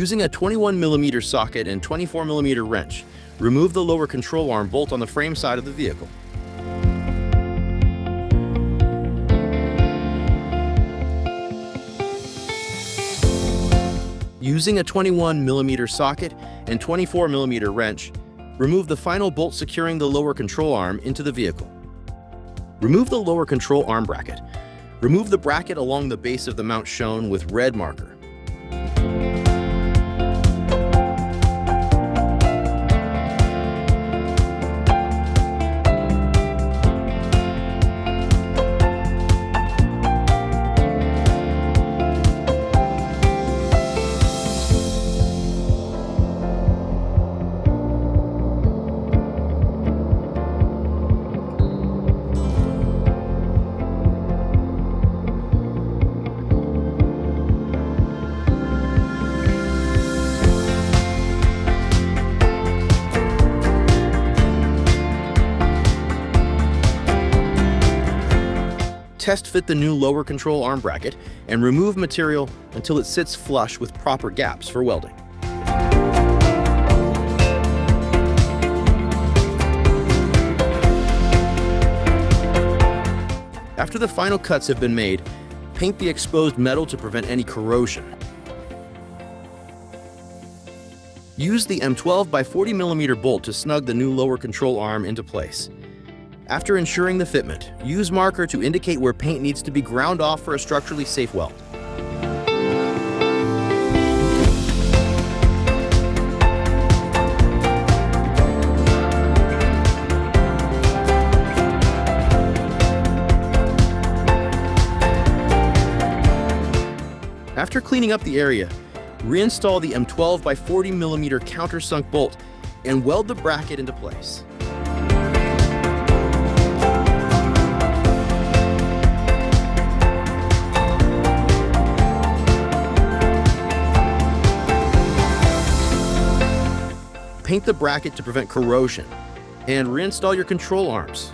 Using a 21mm socket and 24mm wrench, remove the lower control arm bolt on the frame side of the vehicle. Using a 21mm socket and 24mm wrench, remove the final bolt securing the lower control arm into the vehicle. Remove the lower control arm bracket. Remove the bracket along the base of the mount shown with red marker. Test fit the new lower control arm bracket and remove material until it sits flush with proper gaps for welding. After the final cuts have been made, paint the exposed metal to prevent any corrosion. Use the M12 by 40mm bolt to snug the new lower control arm into place. After ensuring the fitment, use marker to indicate where paint needs to be ground off for a structurally safe weld. After cleaning up the area, reinstall the M12 by 40mm countersunk bolt and weld the bracket into place. Paint the bracket to prevent corrosion, and reinstall your control arms.